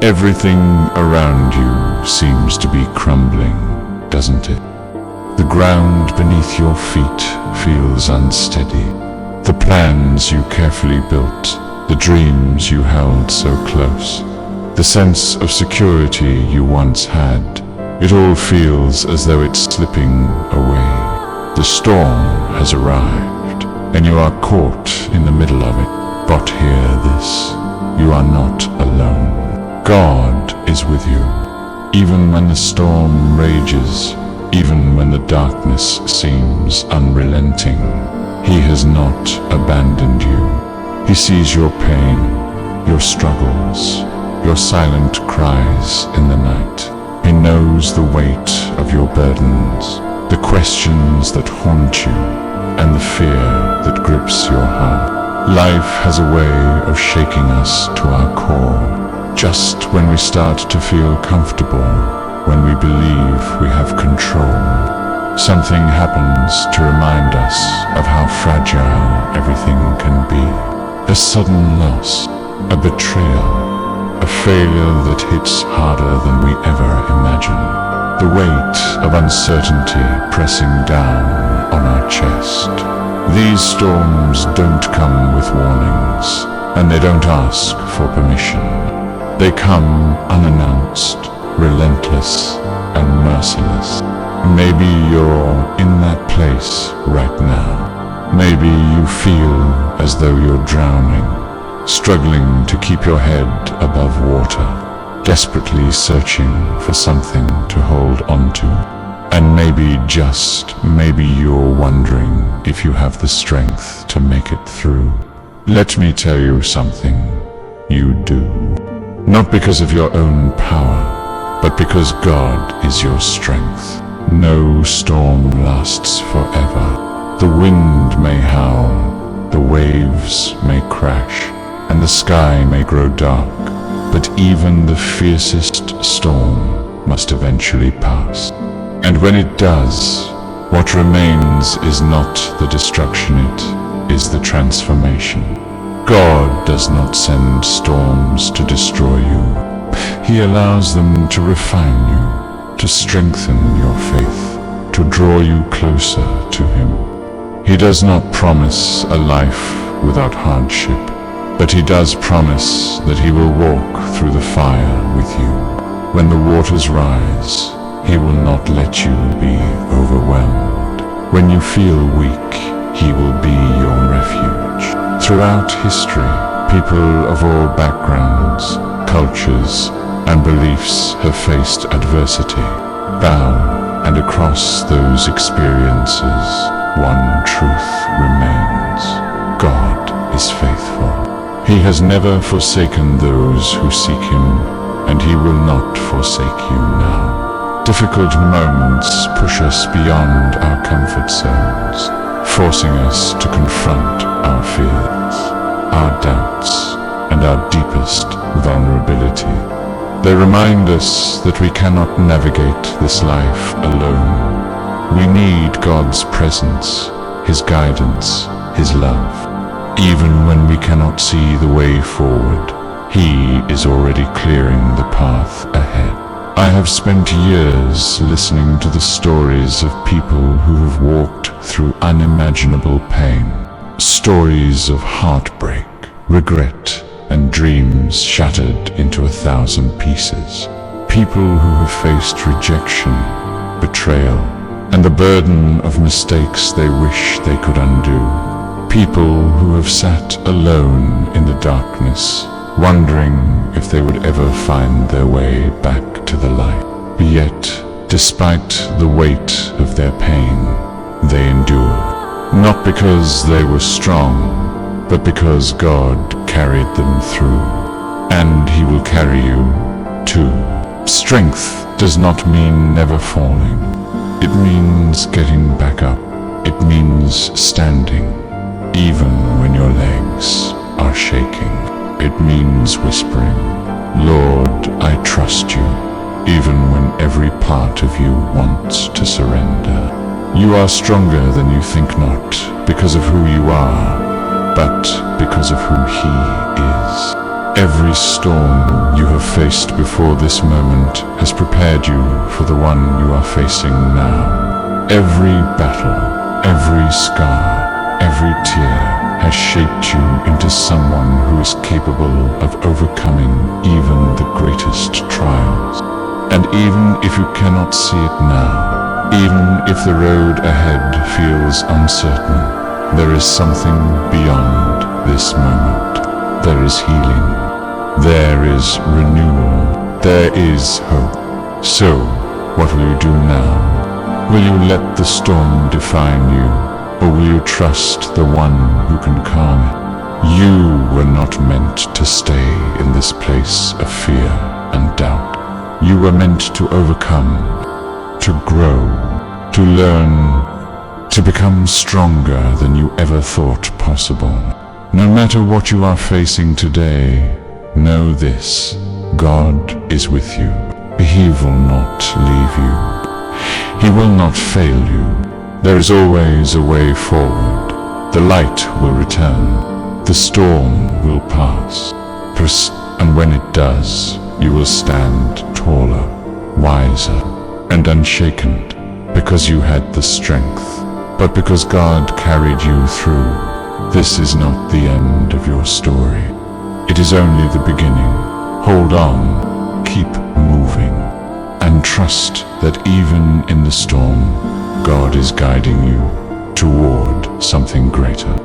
Everything around you seems to be crumbling, doesn't it? The ground beneath your feet feels unsteady. The plans you carefully built, the dreams you held so close, the sense of security you once had, it all feels as though it's slipping away. The storm has arrived, and you are caught in the middle of it. But hear this, you are not alone. God is with you, even when the storm rages, even when the darkness seems unrelenting. He has not abandoned you. He sees your pain, your struggles, your silent cries in the night. He knows the weight of your burdens, the questions that haunt you, and the fear that grips your heart. Life has a way of shaking us to our core. Just when we start to feel comfortable, when we believe we have control, something happens to remind us of how fragile everything can be. A sudden loss, a betrayal, a failure that hits harder than we ever imagined. The weight of uncertainty pressing down on our chest. These storms don't come with warnings, and they don't ask for permission. They come unannounced, relentless, and merciless. Maybe you're in that place right now. Maybe you feel as though you're drowning, struggling to keep your head above water, desperately searching for something to hold onto. And maybe, just maybe, you're wondering if you have the strength to make it through. Let me tell you something. You do. Not because of your own power, but because God is your strength. No storm lasts forever. The wind may howl, the waves may crash, and the sky may grow dark, but even the fiercest storm must eventually pass. And when it does, what remains is not the destruction, it is the transformation. God does not send storms to destroy you. He allows them to refine you, to strengthen your faith, to draw you closer to Him. He does not promise a life without hardship, but He does promise that He will walk through the fire with you. When the waters rise, He will not let you be overwhelmed. When you feel weak, He will be your refuge. Throughout history, people of all backgrounds, cultures, and beliefs have faced adversity. Down and across those experiences, one truth remains. God is faithful. He has never forsaken those who seek Him, and He will not forsake you now. Difficult moments push us beyond our comfort zones, forcing us to confront our fears, our doubts, and our deepest vulnerability. They remind us that we cannot navigate this life alone. We need God's presence, His guidance, His love. Even when we cannot see the way forward, He is already clearing the path ahead. I have spent years listening to the stories of people who have walked through unimaginable pain. Stories of heartbreak, regret, and dreams shattered into 1,000 pieces. People who have faced rejection, betrayal, and the burden of mistakes they wish they could undo. People who have sat alone in the darkness, wondering if they would ever find their way back to the light. Yet, despite the weight of their pain, they endured. Not because they were strong, but because God carried them through. And He will carry you too. Strength does not mean never falling. It means getting back up. It means standing, even when your legs are shaking. It means whispering, Lord, I trust you, even when every part of you wants to surrender. You are stronger than you think, not because of who you are, but because of who He is. is. Every storm you have faced before this moment has prepared you for the one you are facing now. Every battle, every scar, every tear has shaped you into someone who is capable of overcoming even the greatest trials. And even if you cannot see it now, even if the road ahead feels uncertain, there is something beyond this moment. There is healing. There is renewal. There is hope. So, what will you do now? Will you let the storm define you, or will you trust the one who can calm it? You were not meant to stay in this place of fear and doubt. You were meant to overcome, to grow, to learn, to become stronger than you ever thought possible. No matter what you are facing today, know this: God is with you. He will not leave you. He will not fail you. There is always a way forward. The light will return. The storm will pass. And when it does, you will stand taller, wiser, and unshaken, because you had the strength, but because God carried you through. This is not the end of your story. It is only the beginning. Hold on, keep moving, and trust that even in the storm, God is guiding you toward something greater.